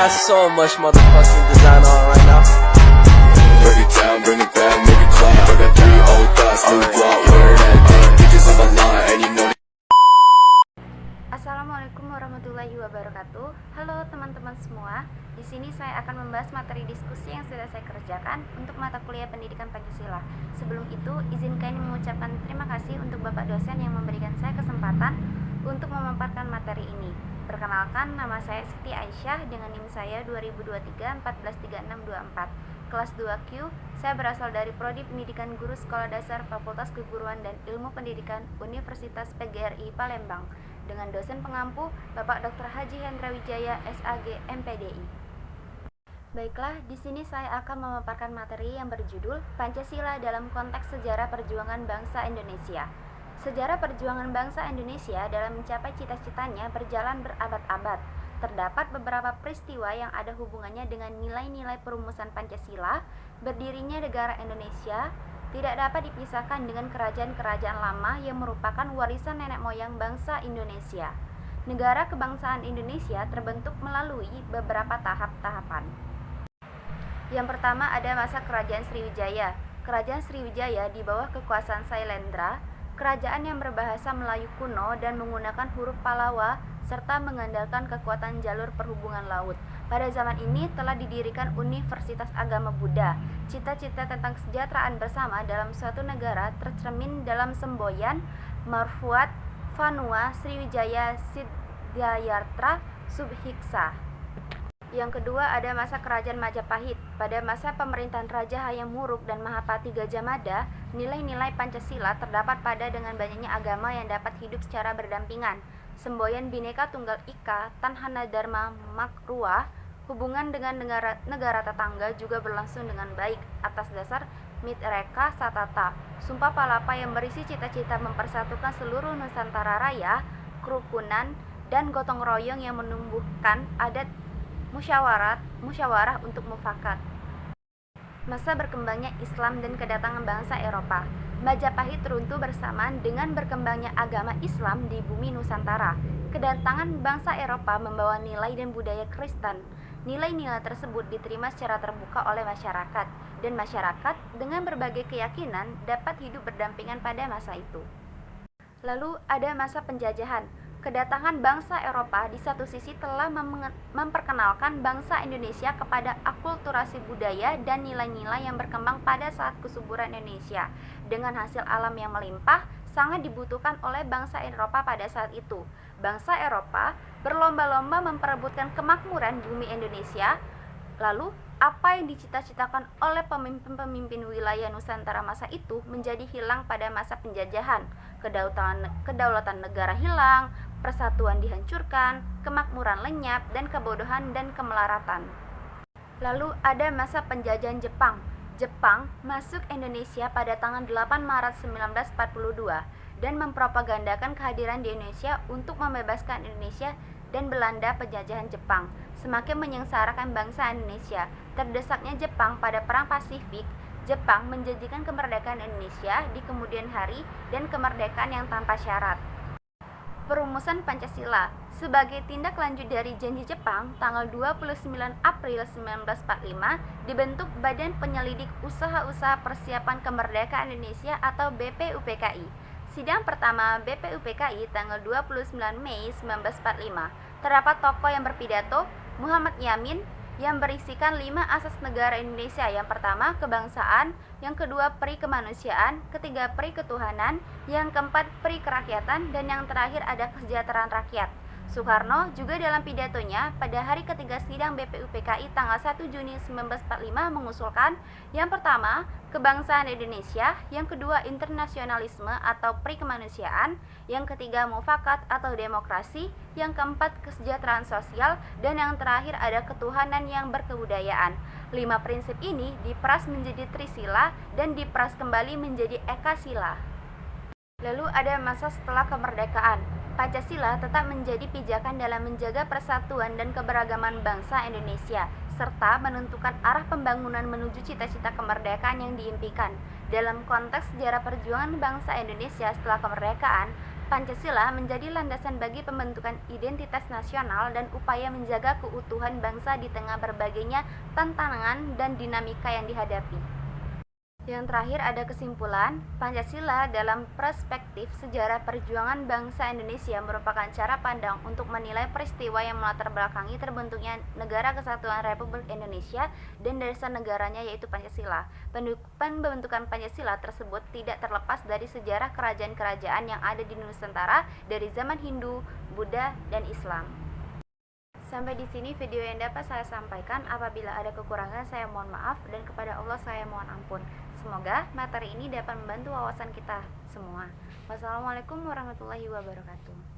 got so much motherfucking design on right now. Break it down, bring it back, make it clap. I got 3 old thoughts, new block, where that day. Bitches on my line, and you know. Assalamualaikum warahmatullahi wabarakatuh. Halo teman-teman semua. Di sini saya akan membahas materi diskusi yang sudah saya kerjakan untuk mata kuliah Pendidikan Pancasila. Sebelum itu, izinkan mengucapkan terima kasih untuk Bapak dosen yang memberikan saya kesempatan untuk memaparkan materi ini. Perkenalkan, nama saya Siti Aisyah dengan NIM saya 2023 143624. Kelas 2Q, saya berasal dari Prodi Pendidikan Guru Sekolah Dasar Fakultas Keguruan dan Ilmu Pendidikan Universitas PGRI Palembang dengan dosen pengampu Bapak Dr. Haji Hendra Wijaya SAG MPDI. Baiklah, di sini saya akan memaparkan materi yang berjudul Pancasila dalam konteks sejarah perjuangan bangsa Indonesia. Sejarah perjuangan bangsa Indonesia dalam mencapai cita-citanya berjalan berabad-abad. Terdapat beberapa peristiwa yang ada hubungannya dengan nilai-nilai perumusan Pancasila. Berdirinya negara Indonesia tidak dapat dipisahkan dengan kerajaan-kerajaan lama yang merupakan warisan nenek moyang bangsa Indonesia. Negara kebangsaan Indonesia terbentuk melalui beberapa tahap-tahapan. Yang pertama ada masa Kerajaan Sriwijaya. Kerajaan Sriwijaya di bawah kekuasaan Sailendra, kerajaan yang berbahasa Melayu kuno dan menggunakan huruf Pallawa serta mengandalkan kekuatan jalur perhubungan laut. Pada zaman ini telah didirikan Universitas Agama Buddha. Cita-cita tentang kesejahteraan bersama dalam suatu negara tercermin dalam semboyan Marfuat Vanua Sriwijaya Siddhayatra Subhiksa. Yang kedua ada masa Kerajaan Majapahit. Pada masa pemerintahan Raja Hayam Wuruk dan Mahapati Gajah Mada, nilai-nilai Pancasila terdapat pada dengan banyaknya agama yang dapat hidup secara berdampingan. Semboyan Bhinneka Tunggal Ika, Tanhana Dharma Makruah, hubungan dengan negara tetangga juga berlangsung dengan baik atas dasar Mitreka Satata, Sumpah Palapa yang berisi cita-cita mempersatukan seluruh Nusantara Raya, kerukunan, dan gotong royong yang menumbuhkan adat musyawarah untuk mufakat. Masa berkembangnya Islam dan kedatangan bangsa Eropa. Majapahit runtuh bersamaan dengan berkembangnya agama Islam di bumi Nusantara. Kedatangan bangsa Eropa membawa nilai dan budaya Kristen. Nilai-nilai tersebut diterima secara terbuka oleh masyarakat, dan masyarakat dengan berbagai keyakinan dapat hidup berdampingan pada masa itu. Lalu ada masa penjajahan. Kedatangan bangsa Eropa di satu sisi telah memperkenalkan bangsa Indonesia kepada akulturasi budaya dan nilai-nilai yang berkembang pada saat kesuburan Indonesia. Dengan hasil alam yang melimpah, sangat dibutuhkan oleh bangsa Eropa pada saat itu. Bangsa Eropa berlomba-lomba memperebutkan kemakmuran bumi Indonesia. Lalu, apa yang dicita-citakan oleh pemimpin-pemimpin wilayah Nusantara masa itu menjadi hilang pada masa penjajahan. Kedaulatan negara hilang, persatuan dihancurkan, kemakmuran lenyap, dan kebodohan dan kemelaratan. Lalu ada masa penjajahan Jepang. Jepang masuk Indonesia pada tanggal 8 Maret 1942 dan mempropagandakan kehadiran di Indonesia untuk membebaskan Indonesia dan Belanda penjajahan Jepang. Semakin menyengsarakan bangsa Indonesia. Terdesaknya Jepang pada Perang Pasifik, Jepang menjanjikan kemerdekaan Indonesia di kemudian hari dan kemerdekaan yang tanpa syarat. Perumusan Pancasila. Sebagai tindak lanjut dari janji Jepang, tanggal 29 April 1945 dibentuk Badan Penyelidik Usaha-Usaha Persiapan Kemerdekaan Indonesia atau BPUPKI. Sidang pertama BPUPKI tanggal 29 Mei 1945. Terdapat tokoh yang berpidato, Muhammad Yamin, yang berisikan 5 asas negara Indonesia. Yang pertama, kebangsaan, yang kedua, peri kemanusiaan, ketiga, peri ketuhanan, yang keempat, peri kerakyatan, dan yang terakhir ada kesejahteraan rakyat. Soekarno juga dalam pidatonya pada hari ketiga sidang BPUPKI tanggal 1 Juni 1945 mengusulkan yang pertama, kebangsaan Indonesia, yang kedua, internasionalisme atau peri kemanusiaan, yang ketiga, mufakat atau demokrasi, yang keempat, kesejahteraan sosial, dan yang terakhir ada ketuhanan yang berkebudayaan. 5 prinsip ini diperas menjadi Trisila dan diperas kembali menjadi Ekasila. Lalu ada masa setelah kemerdekaan. Pancasila tetap menjadi pijakan dalam menjaga persatuan dan keberagaman bangsa Indonesia, serta menentukan arah pembangunan menuju cita-cita kemerdekaan yang diimpikan. Dalam konteks sejarah perjuangan bangsa Indonesia setelah kemerdekaan, Pancasila menjadi landasan bagi pembentukan identitas nasional dan upaya menjaga keutuhan bangsa di tengah berbagainya tantangan dan dinamika yang dihadapi. Yang terakhir ada kesimpulan, Pancasila dalam perspektif sejarah perjuangan bangsa Indonesia merupakan cara pandang untuk menilai peristiwa yang melatar belakangi terbentuknya Negara Kesatuan Republik Indonesia dan dasar negaranya yaitu Pancasila. Pembentukan Pancasila tersebut tidak terlepas dari sejarah kerajaan-kerajaan yang ada di Nusantara dari zaman Hindu, Buddha, dan Islam. Sampai di sini video yang dapat saya sampaikan. Apabila ada kekurangan, saya mohon maaf, dan kepada Allah saya mohon ampun. Semoga materi ini dapat membantu wawasan kita semua. Wassalamualaikum warahmatullahi wabarakatuh.